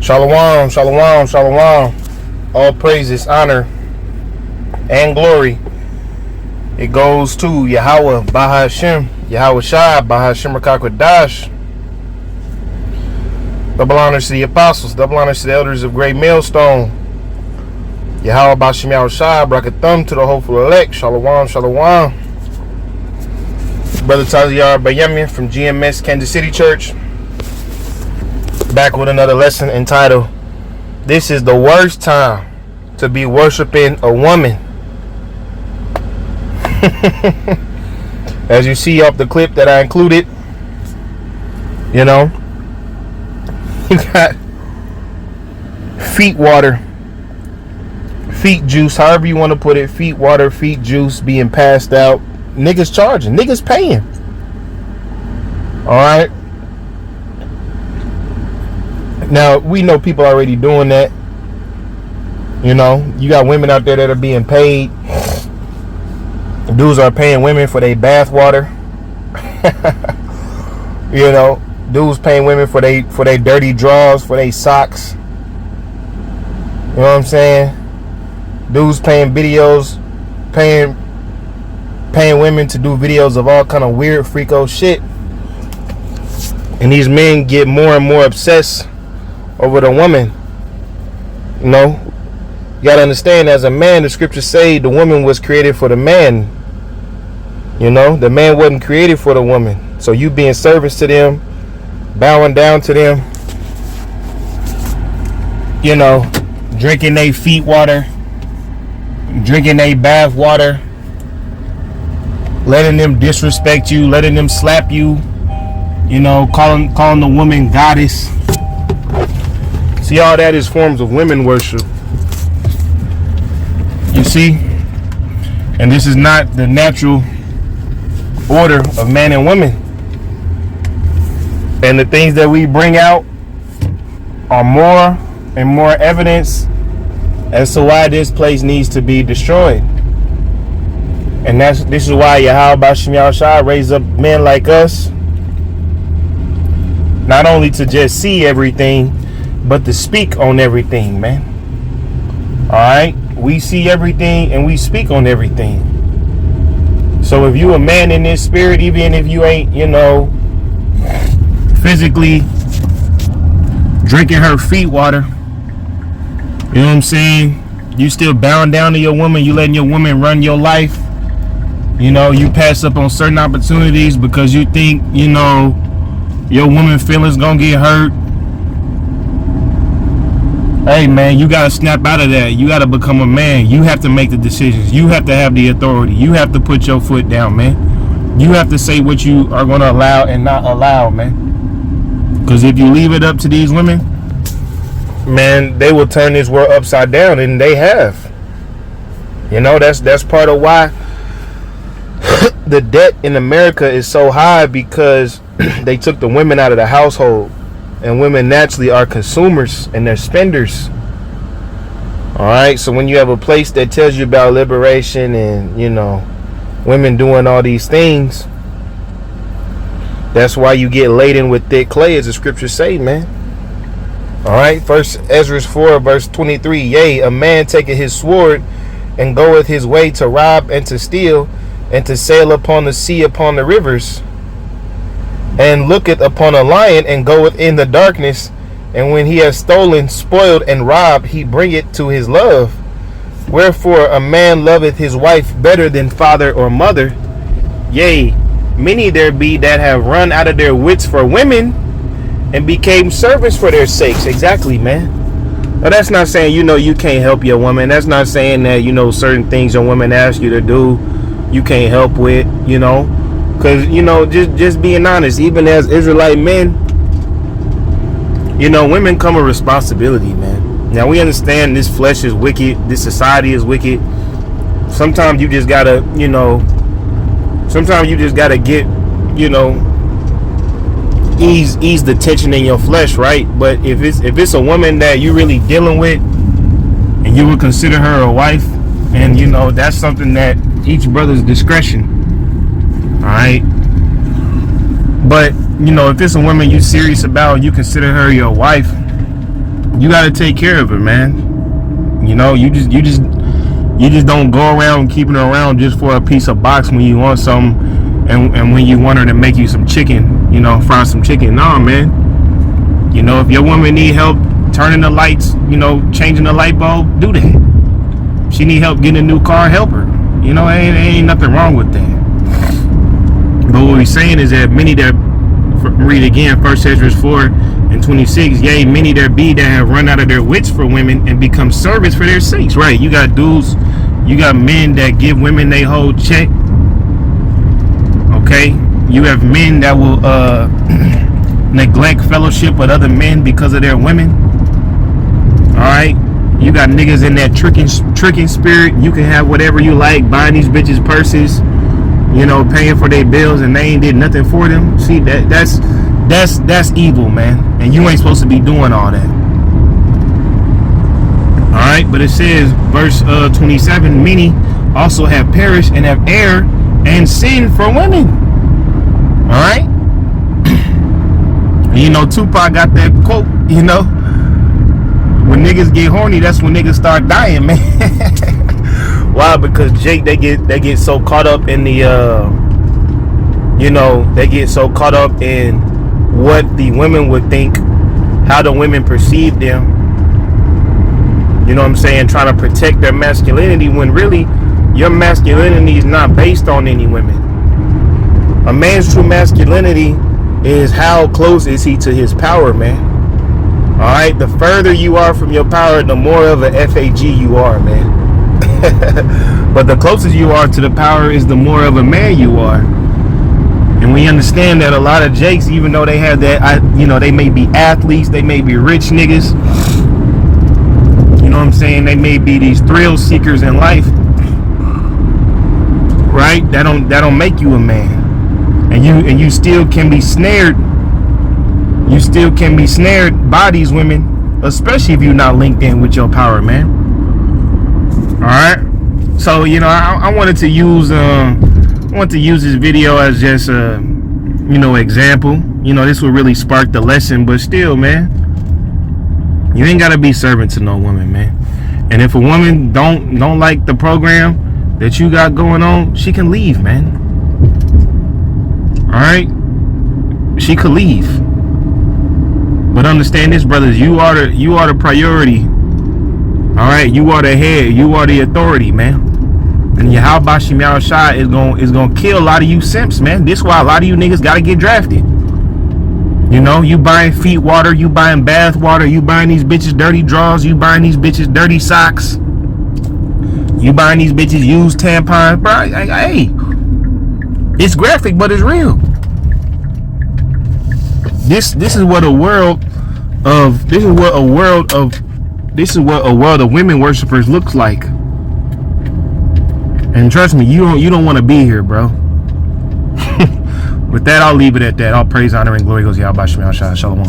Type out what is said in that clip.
Shalom, shalom, shalom. All praises, honor, and glory. It goes to YAHAWAH, bahasham, YAHAWASHI, bahasham Rakakwadash. Double honors to the apostles, double honors to the elders of Great Millstone. YAHAWAH, bahasham, YAHAWASHI, brakathum to the hopeful elect. Shalom, shalom. Brother Taziyar Bayemian from GMS Kansas City Church. Back with another lesson entitled, "This is the worst time to be worshiping a woman." As you see off the clip that I included, you know, you got feet water, feet juice, however you want to put it, feet water, feet juice being passed out. Niggas charging, niggas paying. Alright. Now, we know people already doing that. You know, you got women out there that are being paid. Dudes are paying women for their bath water. You know, dudes paying women for their dirty drawers, for their socks. You know what I'm saying? Dudes paying videos, paying women to do videos of all kind of weird freako shit. And these men get more and more obsessed over the woman. You know, you gotta understand, as a man, the scriptures say the woman was created for the man. You know, the man wasn't created for the woman. So you being service to them, bowing down to them, you know, drinking their feet water, drinking their bath water, letting them disrespect you, letting them slap you, you know, calling the woman goddess. See, all that is forms of women worship. You see? And this is not the natural order of man and women. And the things that we bring out are more and more evidence as to why this place needs to be destroyed. And this is why YAHAWAH bahasham YAHAWASHI raised up men like us, not only to just see everything, but to speak on everything, man. Alright? We see everything and we speak on everything. So if you a man in this spirit, even if you ain't, you know, physically drinking her feet water, you know what I'm saying? You still bound down to your woman, you letting your woman run your life. You know, you pass up on certain opportunities because you think, you know, your woman feelings gonna get hurt. Hey man, you gotta snap out of that. You gotta become a man. You have to make the decisions. You have to have the authority. You have to put your foot down, man. You have to say what you are gonna allow and not allow, man. Because if you leave it up to these women, man, they will turn this world upside down, and they have. You know, that's part of why the debt in America is so high, because they took the women out of the household. And women naturally are consumers and they're spenders. Alright, so when you have a place that tells you about liberation and, you know, women doing all these things, that's why you get laden with thick clay, as the scriptures say, man. Alright, First Ezra 4 verse 23. Yea, a man taketh his sword and goeth his way to rob and to steal and to sail upon the sea, upon the rivers, and looketh upon a lion and goeth in the darkness, and when he has stolen, spoiled, and robbed, he bringeth to his love. Wherefore a man loveth his wife better than father or mother. Yea, many there be that have run out of their wits for women and became servants for their sakes. Exactly, man. Now, that's not saying, you know, you can't help your woman. That's not saying that, you know, certain things your woman asks you to do, you can't help with, you know. Because, you know, just being honest, even as Israelite men, You know, women come with responsibility, man. Now we understand this flesh is wicked, this society is wicked. Sometimes you just gotta, you know, get, you know, ease the tension in your flesh, right? But if it's a woman that you really dealing with, and you would consider her a wife, and you know, that's something that each brother's discretion. All right. But you know, if it's a woman you serious about, you consider her your wife, you got to take care of her, man. You know, you just don't go around keeping her around just for a piece of box when you want some, and when you want her to make you some chicken, you know, fry some chicken. No, man. You know, if your woman need help turning the lights, you know, changing the light bulb, do that. She need help getting a new car, help her. You know, ain't nothing wrong with that. But what we're saying is that many that, read again, 1 Ezra 4:26, yea, many there be that have run out of their wits for women and become servants for their sakes. Right? You got dudes, you got men that give women they whole check. Okay? You have men that will neglect fellowship with other men because of their women. Alright? You got niggas in that tricking spirit. You can have whatever you like, buying these bitches purses, you know, paying for their bills, and they ain't did nothing for them. See, that's evil, man. And you ain't supposed to be doing all that. Alright, but it says, verse 27, many also have perished and have erred and sinned for women. Alright? You know, Tupac got that quote, you know, when niggas get horny, that's when niggas start dying, man. Why? Because Jake, they get so caught up in the you know, they get so caught up in what the women would think, how the women perceive them. You know what I'm saying? Trying to protect their masculinity, when really your masculinity is not based on any women. A man's true masculinity is how close is he to his power, man. Alright, the further you are from your power, the more of an FAG you are, man. But the closest you are to the power is the more of a man you are. And we understand that a lot of Jakes, even though they have that, you know, they may be athletes, they may be rich niggas, you know what I'm saying, they may be these thrill seekers in life, right? That don't make you a man. And you still can be snared. You still can be snared by these women, especially if you're not linked in with your power, man. All right. So, you know, I wanted to use this video as just a, you know, example. You know, this will really spark the lesson, but still, man, you ain't gotta be servant to no woman, man. And if a woman don't like the program that you got going on, she can leave, man. All right, she could leave. But understand this, brothers, you are the priority. All right, you are the head, you are the authority, man. And YAHAWASHI is gonna kill a lot of you simps, man. This is why a lot of you niggas gotta get drafted. You know, you buying feet water, you buying bath water, you buying these bitches dirty drawers, you buying these bitches dirty socks, you buying these bitches used tampons, bro. Hey, it's graphic, but it's real. This is what a world of women worshipers looks like. And trust me, you don't want to be here, bro. With that, I'll leave it at that. All praise, honor, and glory goes to YAHAWASHI. Shalom.